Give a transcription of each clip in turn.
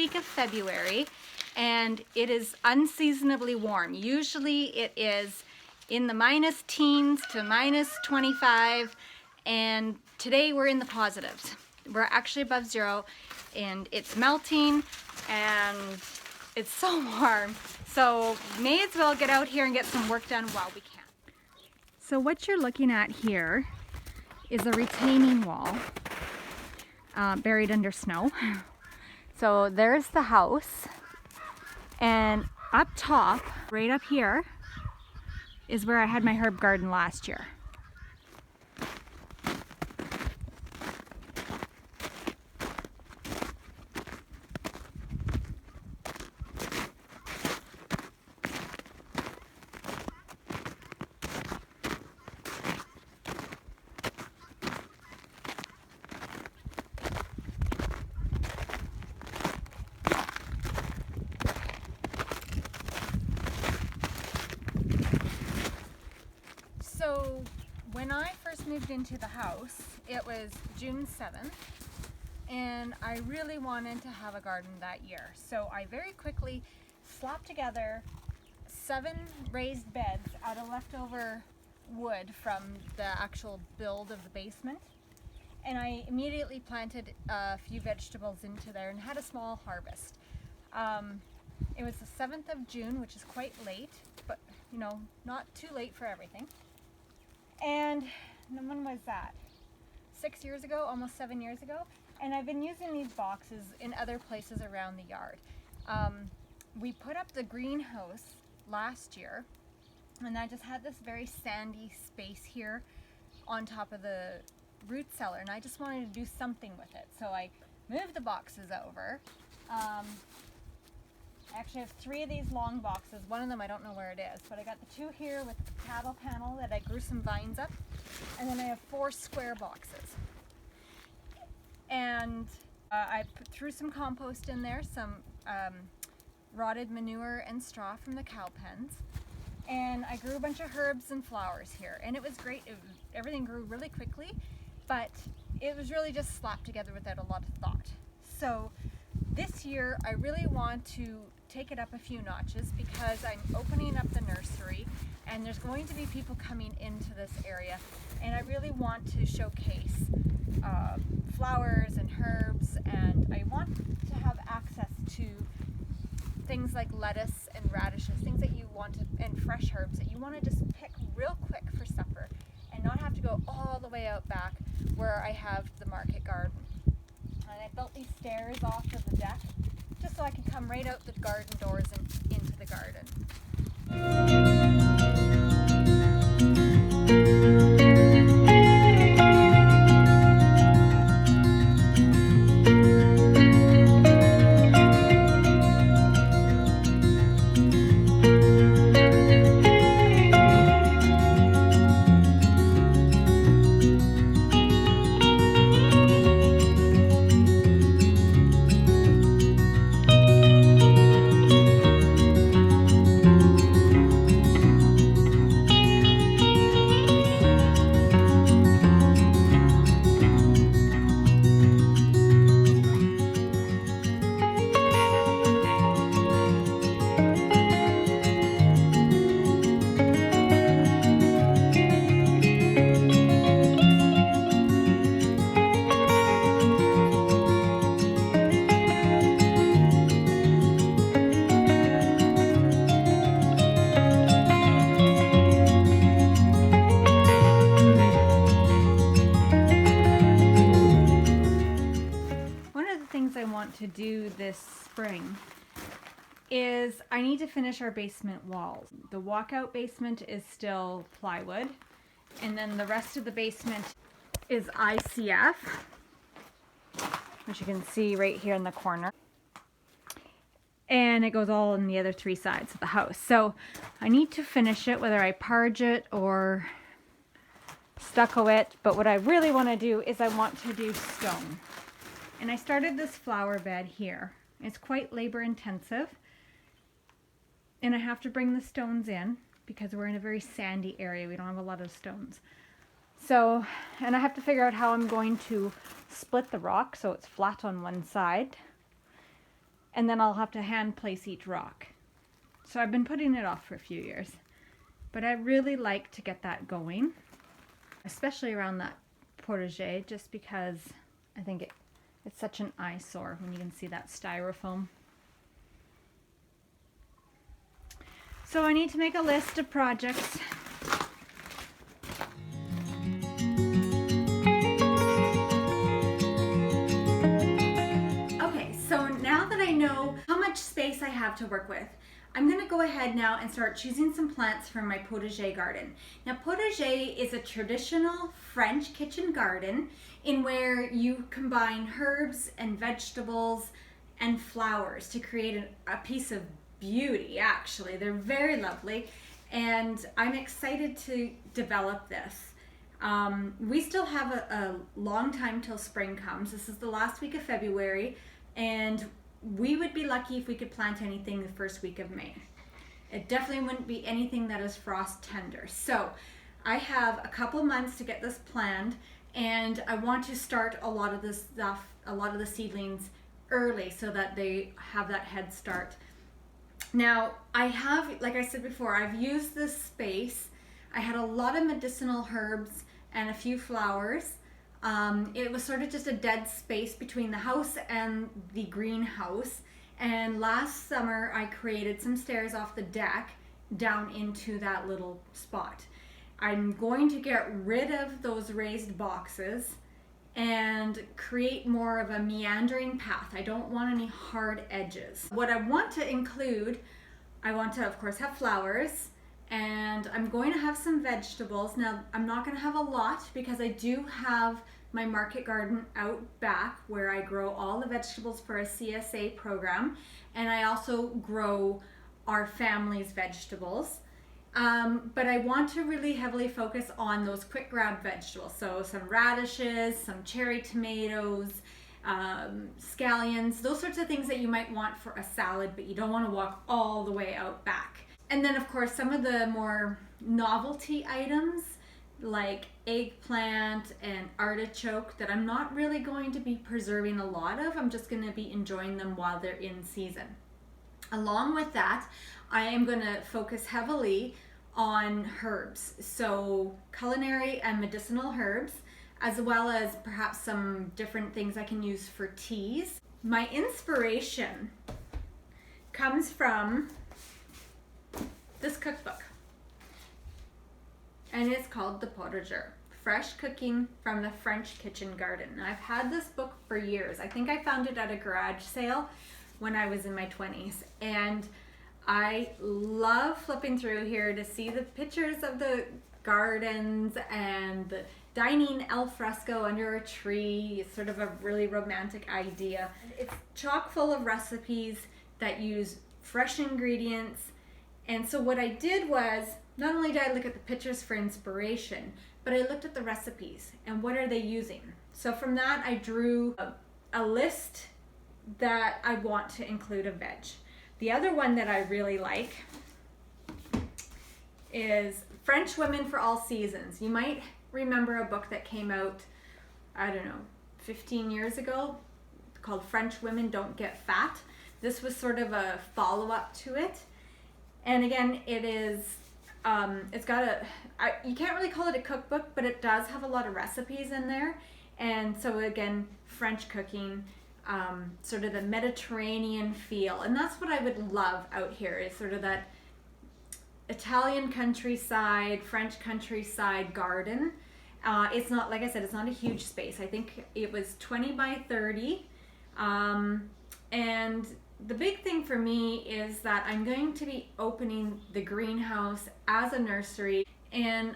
week of February, and it is unseasonably warm. Usually it is in the minus teens to minus 25, and today we're in the positives. We're actually above zero, and it's melting, and it's so warm. So may as well get out here and get some work done while we can. So what you're looking at here is a retaining wall buried under snow. So there's the house, and up top, right up here, is where I had my herb garden last year. So when I first moved into the house, it was June 7th, and I really wanted to have a garden that year. So I very quickly slapped together 7 raised beds out of leftover wood from the actual build of the basement. And I immediately planted a few vegetables into there and had a small harvest. It was the 7th of June, which is quite late, but you know, not too late for everything. And when was that? 6 years ago, almost 7 years ago. And I've been using these boxes in other places around the yard. We put up the greenhouse last year, and I just had this very sandy space here on top of the root cellar, and I just wanted to do something with it. So I moved the boxes over. I actually have 3 of these long boxes. One of them I don't know where it is, but I got the 2 here with the cattle panel that I grew some vines up, and then I have 4 square boxes. And I threw some compost in there, some rotted manure and straw from the cow pens, and I grew a bunch of herbs and flowers here, and it was great. Everything grew really quickly, but it was really just slapped together without a lot of thought. So this year I really want to take it up a few notches because I'm opening up the nursery, and there's going to be people coming into this area, and I really want to showcase flowers and herbs, and I want to have access to things like lettuce and radishes, things that you want to, and fresh herbs that you want to just pick real quick for supper and not have to go all the way out back where I have the market garden. And I built these stairs off of the deck just so I can come right out the garden doors and into the garden. I want to do this spring is I need to finish our basement walls. The walkout basement is still plywood, and then the rest of the basement is ICF, which you can see right here in the corner, and it goes all on the other 3 sides of the house. So I need to finish it, whether I parge it or stucco it, but what I really want to do is I want to do stone. And I started this flower bed here. It's quite labor intensive, and I have to bring the stones in because we're in a very sandy area. We don't have a lot of stones. So, and I have to figure out how I'm going to split the rock so it's flat on one side. and then I'll have to hand place each rock. So I've been putting it off for a few years, but I really like to get that going, especially around that potager, just because I think it's such an eyesore when you can see that styrofoam. So I need to make a list of projects. Okay, so now that I know how much space I have to work with, I'm going to go ahead now and start choosing some plants for my potager garden. Now, potager is a traditional French kitchen garden in where you combine herbs and vegetables and flowers to create a piece of beauty. Actually, they're very lovely, and I'm excited to develop this. We still have a long time till spring comes. This is the last week of February, and we would be lucky if we could plant anything the first week of May. It definitely wouldn't be anything that is frost tender. So I have a couple months to get this planned, and I want to start a lot of this stuff, a lot of the seedlings early so that they have that head start. Now I have, like I said before, I've used this space. I had a lot of medicinal herbs and a few flowers. It was sort of just a dead space between the house and the greenhouse. And last summer I created some stairs off the deck down into that little spot. I'm going to get rid of those raised boxes and create more of a meandering path. I don't want any hard edges. What I want to include, I want to of course have flowers, and I'm going to have some vegetables. Now I'm not going to have a lot because I do have my market garden out back where I grow all the vegetables for a CSA program, and I also grow our family's vegetables. But I want to really heavily focus on those quick grab vegetables. So some radishes, some cherry tomatoes, scallions, those sorts of things that you might want for a salad, but you don't want to walk all the way out back. And then of course some of the more novelty items like eggplant and artichoke that I'm not really going to be preserving a lot of. I'm just going to be enjoying them while they're in season. Along with that, I am going to focus heavily on herbs, so culinary and medicinal herbs, as well as perhaps some different things I can use for teas. My inspiration comes from this cookbook, and it's called The Potager, Fresh Cooking from the French Kitchen Garden. I've had this book for years. I think I found it at a garage sale when I was in my 20s, and I love flipping through here to see the pictures of the gardens and the dining al fresco under a tree. It's sort of a really romantic idea. It's chock full of recipes that use fresh ingredients, and so what I did was, not only did I look at the pictures for inspiration, but I looked at the recipes and what are they using. So from that I drew a list that I want to include a veg. The other one that I really like is French Women for All Seasons. You might remember a book that came out, I don't know, 15 years ago called French Women Don't Get Fat. This was sort of a follow-up to it. And again, it is it's got you can't really call it a cookbook, but it does have a lot of recipes in there. And so again, French cooking, sort of the Mediterranean feel. And that's what I would love out here, is sort of that Italian countryside, French countryside garden. It's not, like I said, it's not a huge space. I think it was 20 by 30. And the big thing for me is that I'm going to be opening the greenhouse as a nursery, and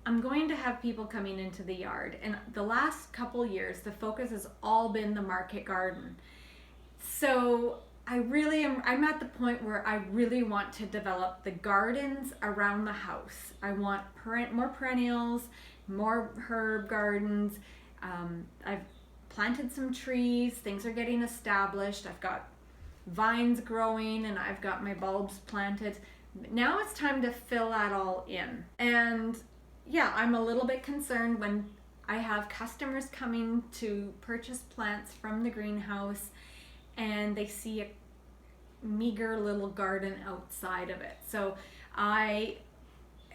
I'm going to have people coming into the yard. And the last couple years, the focus has all been the market garden. So I'm at the point where I really want to develop the gardens around the house. I want more perennials, more herb gardens. I've planted some trees, things are getting established. I've got vines growing and I've got my bulbs planted. Now it's time to fill that all in. And yeah, I'm a little bit concerned when I have customers coming to purchase plants from the greenhouse and they see meager little garden outside of it. So I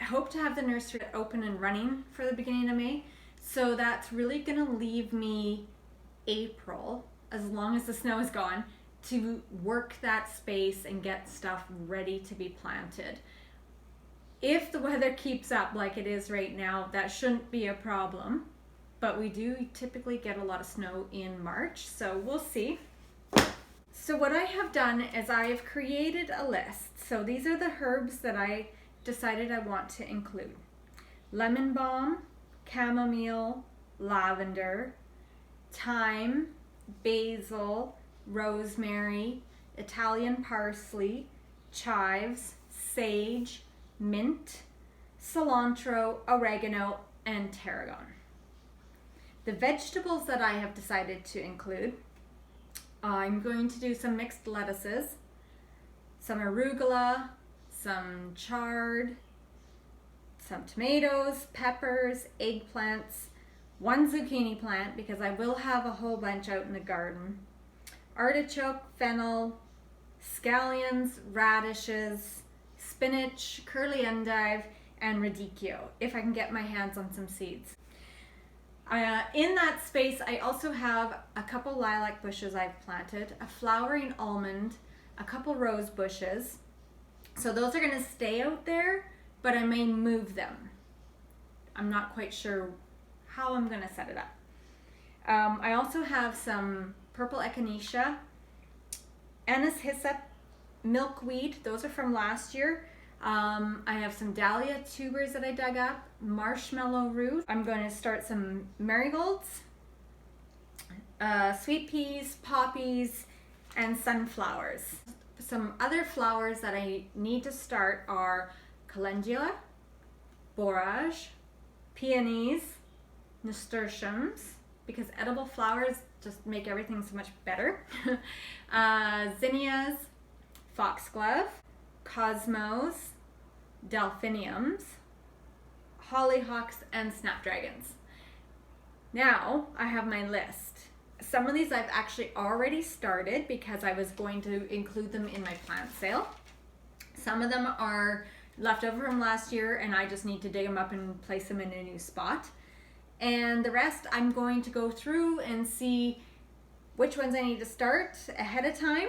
hope to have the nursery open and running for the beginning of May. So that's really gonna leave me April, as long as the snow is gone, to work that space and get stuff ready to be planted. If the weather keeps up like it is right now, that shouldn't be a problem, but we do typically get a lot of snow in March, so we'll see. So what I have done is I have created a list. So these are the herbs that I decided I want to include: lemon balm, chamomile, lavender, thyme, basil, rosemary, Italian parsley, chives, sage, mint, cilantro, oregano, and tarragon. The vegetables that I have decided to include, I'm going to do some mixed lettuces, some arugula, some chard, some tomatoes, peppers, eggplants, one zucchini plant because I will have a whole bunch out in the garden, artichoke, fennel, scallions, radishes, spinach, curly endive, and radicchio, if I can get my hands on some seeds. In that space, I also have a couple lilac bushes I've planted, a flowering almond, a couple rose bushes. So those are going to stay out there, but I may move them. I'm not quite sure how I'm going to set it up. I also have some purple echinacea, anise hyssop, milkweed. Those are from last year. I have some dahlia tubers that I dug up, marshmallow root. I'm going to start some marigolds, sweet peas, poppies, and sunflowers. Some other flowers that I need to start are calendula, borage, peonies, nasturtiums, because edible flowers just make everything so much better. Zinnias, foxglove, cosmos, delphiniums, hollyhocks, and snapdragons. Now I have my list. Some of these I've actually already started because I was going to include them in my plant sale. Some of them are left over from last year and I just need to dig them up and place them in a new spot. And the rest I'm going to go through and see which ones I need to start ahead of time.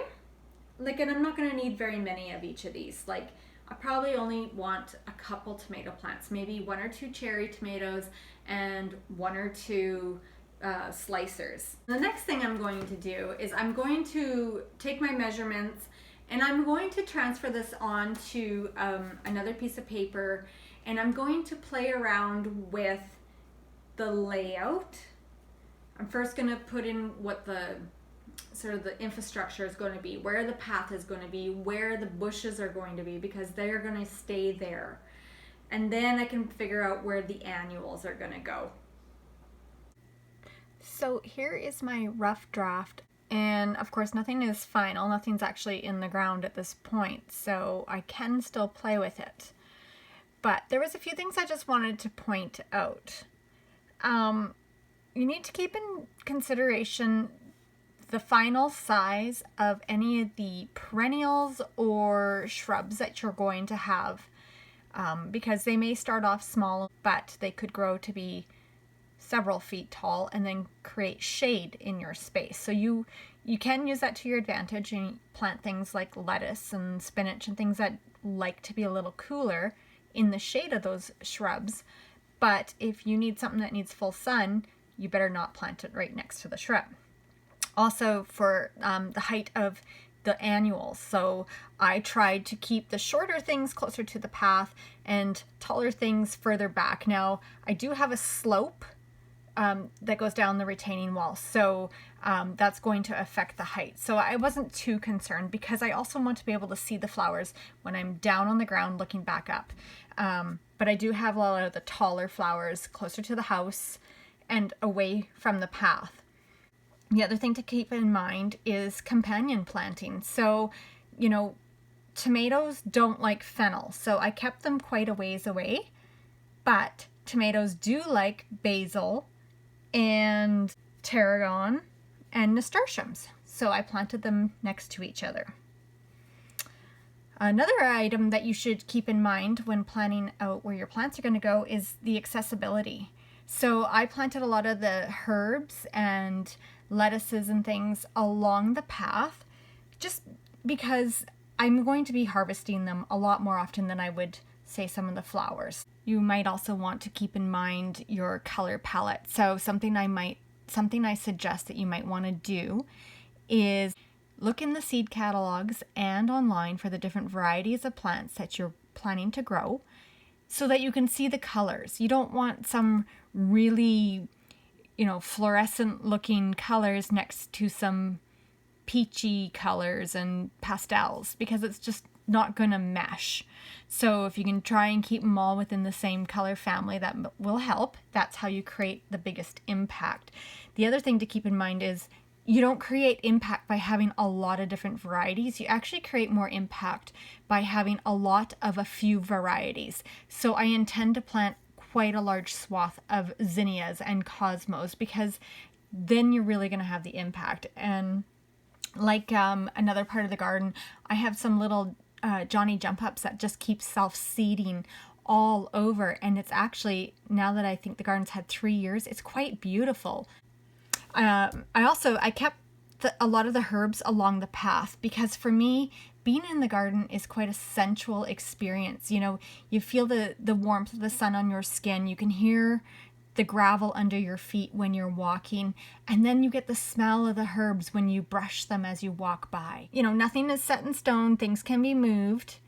And I'm not going to need very many of each of these. I probably only want a couple tomato plants, maybe 1 or 2 cherry tomatoes and 1 or 2 slicers. The next thing I'm going to do is I'm going to take my measurements and I'm going to transfer this on to another piece of paper, and I'm going to play around with the layout. I'm first going to put in what the sort of the infrastructure is going to be, where the path is going to be, where the bushes are going to be, because they're going to stay there. And then I can figure out where the annuals are going to go. So here is my rough draft, and of course nothing is final, nothing's actually in the ground at this point, so I can still play with it. But there was a few things I just wanted to point out. You need to keep in consideration the final size of any of the perennials or shrubs that you're going to have, because they may start off small, but they could grow to be several feet tall and then create shade in your space. So you can use that to your advantage and plant things like lettuce and spinach and things that like to be a little cooler in the shade of those shrubs. But if you need something that needs full sun, you better not plant it right next to the shrub. Also for the height of the annuals. So I tried to keep the shorter things closer to the path and taller things further back. Now I do have a slope that goes down the retaining wall, so that's going to affect the height. So I wasn't too concerned because I also want to be able to see the flowers when I'm down on the ground looking back up. But I do have a lot of the taller flowers closer to the house and away from the path. The other thing to keep in mind is companion planting. So, tomatoes don't like fennel, so I kept them quite a ways away, but tomatoes do like basil and tarragon and nasturtiums, so I planted them next to each other. Another item that you should keep in mind when planning out where your plants are going to go is the accessibility. So I planted a lot of the herbs and lettuces and things along the path just because I'm going to be harvesting them a lot more often than I would, say, some of the flowers. You might also want to keep in mind your color palette. So something I suggest that you might want to do is look in the seed catalogs and online for the different varieties of plants that you're planning to grow so that you can see the colors. You don't want some really, fluorescent looking colors next to some peachy colors and pastels because it's just not going to mesh. So if you can try and keep them all within the same color family, that will help. That's how you create the biggest impact. The other thing to keep in mind is you don't create impact by having a lot of different varieties. You actually create more impact by having a lot of a few varieties. So I intend to plant quite a large swath of zinnias and cosmos because then you're really going to have the impact. And like another part of the garden, I have some little Johnny jump ups that just keep self-seeding all over. And it's actually, now that I think the garden's had 3 years, it's quite beautiful. I kept a lot of the herbs along the path because for me, being in the garden is quite a sensual experience. You feel the warmth of the sun on your skin. You can hear the gravel under your feet when you're walking, and then you get the smell of the herbs when you brush them as you walk by. Nothing is set in stone. Things can be moved,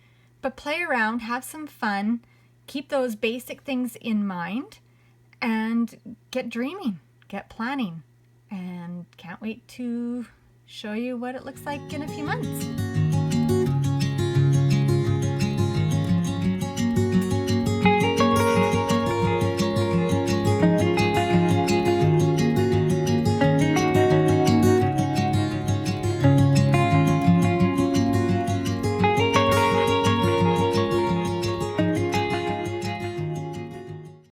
but play around, have some fun, keep those basic things in mind, and get dreaming, get planning. And can't wait to show you what it looks like in a few months.